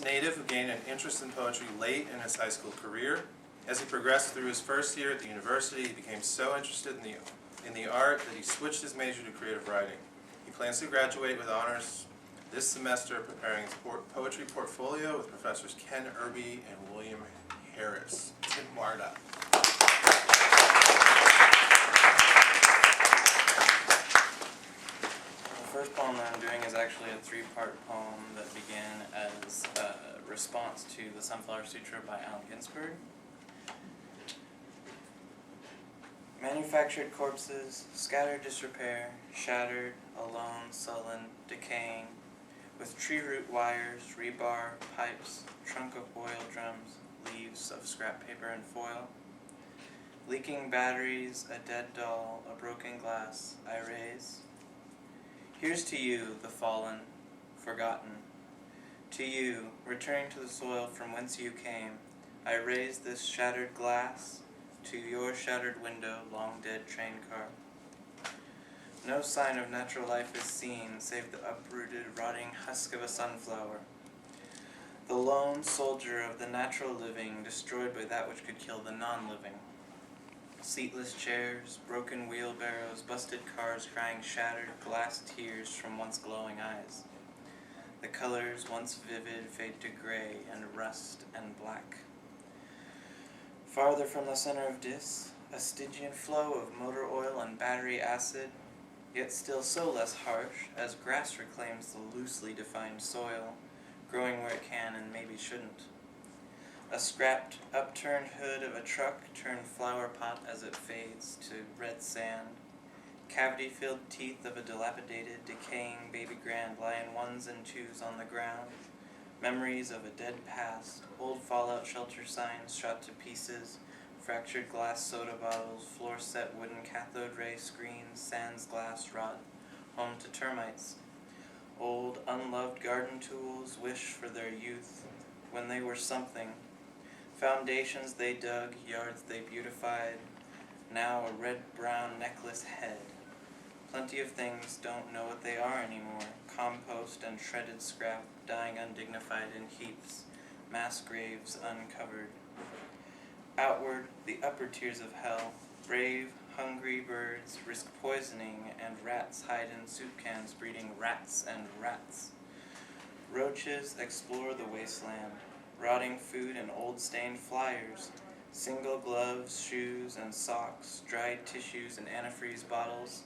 native who gained an interest in poetry late in his high school career. As he progressed through his first year at the university, he became so interested in the art that he switched his major to creative writing. He plans to graduate with honors this semester, preparing his poetry portfolio with Professors Ken Irby and William Harris. Tim Marta. The first poem that I'm doing is actually a three-part poem that began as a response to the Sunflower Sutra by Allen Ginsberg. Manufactured corpses, scattered disrepair, shattered, alone, sullen, decaying, with tree root wires, rebar, pipes, trunk of oil drums, leaves of scrap paper and foil. Leaking batteries, a dead doll, a broken glass, I raise. Here's to you, the fallen, forgotten. To you, returning to the soil from whence you came, I raise this shattered glass to your shattered window, long dead train car. No sign of natural life is seen, save the uprooted, rotting husk of a sunflower. The lone soldier of the natural living, destroyed by that which could kill the non-living. Seatless chairs, broken wheelbarrows, busted cars crying shattered glass tears from once glowing eyes. The colors, once vivid, fade to gray and rust and black. Farther from the center of Dis, a Stygian flow of motor oil and battery acid, yet still so less harsh as grass reclaims the loosely defined soil, growing where it can and maybe shouldn't. A scrapped, upturned hood of a truck turned flower pot as it fades to red sand. Cavity-filled teeth of a dilapidated, decaying baby grand lie in ones and twos on the ground. Memories of a dead past, old fallout shelter signs shot to pieces, fractured glass soda bottles, floor-set wooden cathode ray screens, sans glass rot, home to termites. Old, unloved garden tools wish for their youth, when they were something. Foundations they dug, yards they beautified, now a red-brown necklace head. Plenty of things don't know what they are anymore, compost and shredded scrap, dying undignified in heaps, mass graves uncovered. Outward, the upper tiers of hell, brave, hungry birds risk poisoning, and rats hide in soup cans breeding rats and rats. Roaches explore the wasteland, rotting food and old stained flyers, single gloves, shoes, and socks, dried tissues and antifreeze bottles.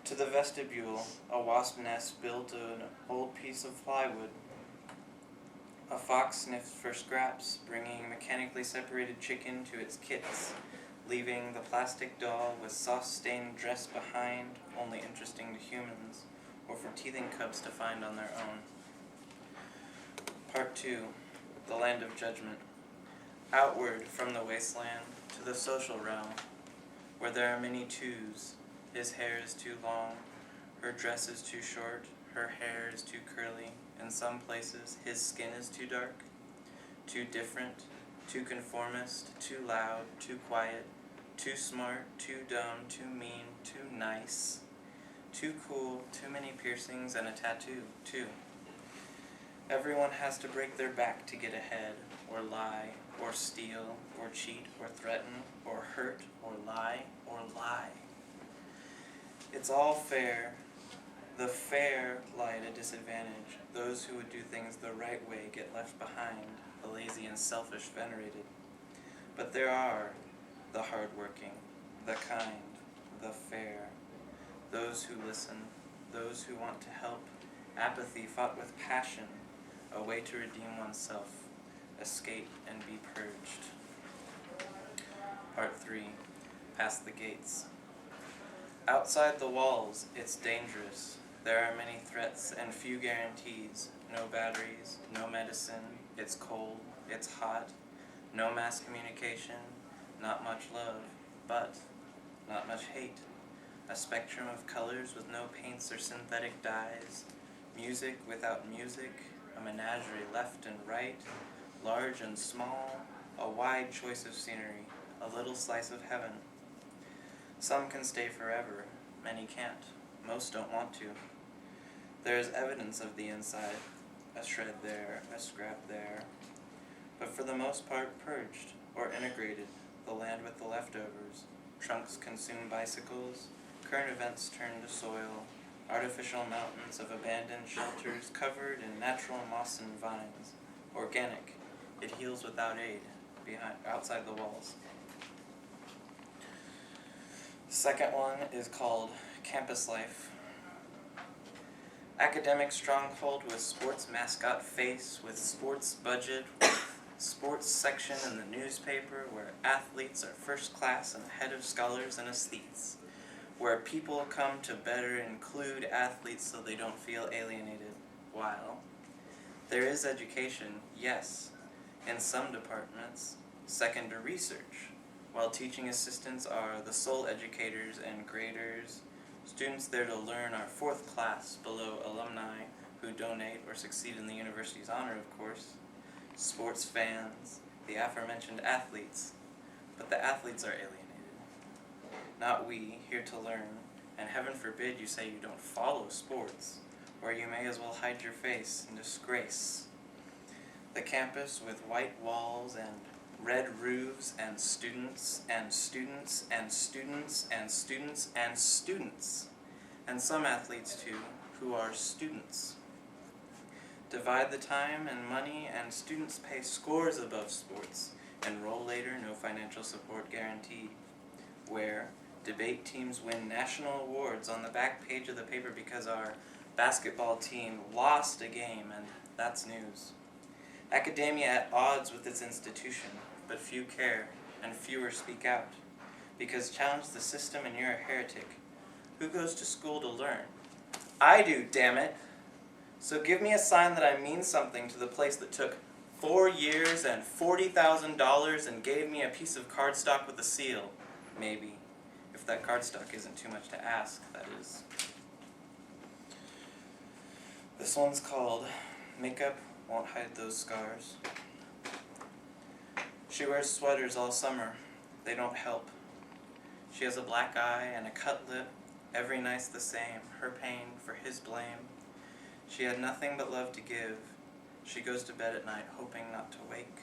To the vestibule, a wasp nest built of an old piece of plywood. A fox sniffed for scraps, bringing mechanically separated chicken to its kits, leaving the plastic doll with sauce-stained dress behind, only interesting to humans, or for teething cubs to find on their own. Part 2. The Land of Judgment. Outward from the wasteland to the social realm, where there are many twos. His hair is too long, her dress is too short, her hair is too curly. In some places, his skin is too dark, too different, too conformist, too loud, too quiet, too smart, too dumb, too mean, too nice, too cool, too many piercings and a tattoo, too. Everyone has to break their back to get ahead, or lie, or steal, or cheat, or threaten, or hurt, or lie, or lie. It's all fair. The fair lie at a disadvantage. Those who would do things the right way get left behind, the lazy and selfish venerated. But there are the hard-working, the kind, the fair, those who listen, those who want to help, apathy fought with passion, a way to redeem oneself, escape and be purged. Part 3. Past the gates. Outside the walls, it's dangerous. There are many threats and few guarantees. No batteries, no medicine, it's cold, it's hot, no mass communication, not much love, but not much hate. A spectrum of colors with no paints or synthetic dyes, music without music, a menagerie left and right, large and small, a wide choice of scenery, a little slice of heaven. Some can stay forever, many can't, most don't want to. There is evidence of the inside, a shred there, a scrap there, but for the most part purged or integrated, the land with the leftovers. Trunks consume bicycles, current events turn to soil, artificial mountains of abandoned shelters covered in natural moss and vines. Organic, it heals without aid, outside the walls. The second one is called Campus Life. Academic stronghold with sports mascot face, with sports budget, with sports section in the newspaper where athletes are first class and ahead of scholars and aesthetes, where people come to better include athletes so they don't feel alienated. While there is education, yes, in some departments, second to research, while teaching assistants are the sole educators and graders. Students there to learn are fourth class below alumni who donate or succeed in the university's honor, of course. Sports fans, the aforementioned athletes, but the athletes are alienated. Not we, here to learn, and heaven forbid you say you don't follow sports, where you may as well hide your face in disgrace. The campus with white walls and red roofs and students and students and students and students and students, and some athletes too, who are students. Divide the time and money, and students pay scores above sports. Enroll later, no financial support guaranteed. Where debate teams win national awards on the back page of the paper because our basketball team lost a game, and that's news. Academia at odds with its institution, but few care, and fewer speak out. Because challenge the system and you're a heretic. Who goes to school to learn? I do, damn it! So give me a sign that I mean something to the place that took 4 years and $40,000 and gave me a piece of cardstock with a seal. Maybe. If that cardstock isn't too much to ask, that is. This one's called Makeup Won't Hide Those Scars. She wears sweaters all summer. They don't help. She has a black eye and a cut lip. Every night's the same. Her pain for his blame. She had nothing but love to give. She goes to bed at night hoping not to wake.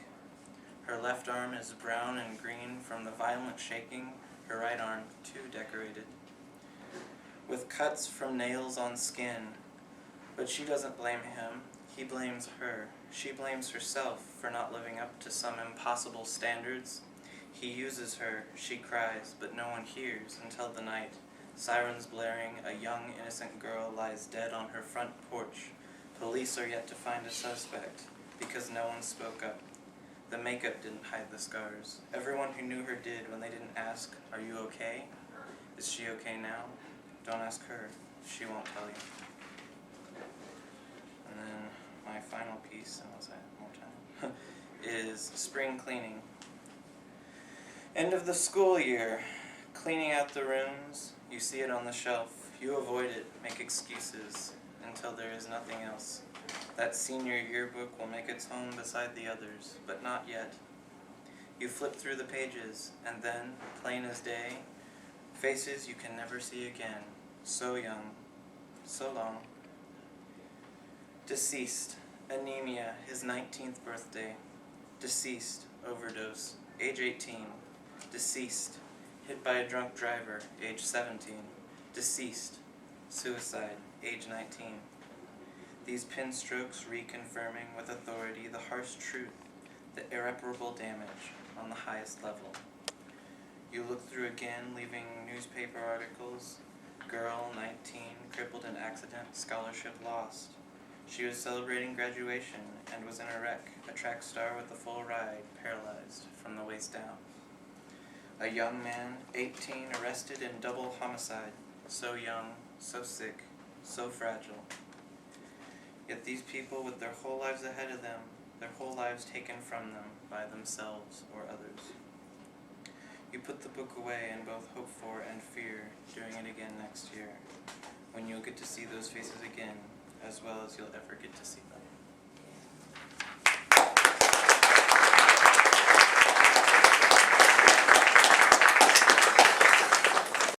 Her left arm is brown and green from the violent shaking. Her right arm too decorated, with cuts from nails on skin. But she doesn't blame him. He blames her. She blames herself for not living up to some impossible standards. He uses her. She cries, but no one hears until the night. Sirens blaring, a young, innocent girl lies dead on her front porch. Police are yet to find a suspect, because no one spoke up. The makeup didn't hide the scars. Everyone who knew her did when they didn't ask, "Are you okay? Is she okay now?" Don't ask her. She won't tell you. And then my final piece, unless I have more time, is spring cleaning. End of the school year. Cleaning out the rooms. You see it on the shelf. You avoid it, make excuses, until there is nothing else. That senior yearbook will make its home beside the others, but not yet. You flip through the pages, and then, plain as day, faces you can never see again. So young, so long. Deceased, anemia, his 19th birthday. Deceased, overdose, age 18. Deceased, hit by a drunk driver, age 17. Deceased, suicide, age 19. These pin strokes reconfirming with authority the harsh truth, the irreparable damage on the highest level. You look through again, leaving newspaper articles. Girl, 19, crippled in accident, scholarship lost. She was celebrating graduation and was in a wreck, a track star with a full ride, paralyzed from the waist down. A young man, 18, arrested in double homicide, so young, so sick, so fragile. Yet these people with their whole lives ahead of them, their whole lives taken from them by themselves or others. You put the book away in both hope for and fear, doing it again next year, when you'll get to see those faces again, as well as you'll ever get to see them.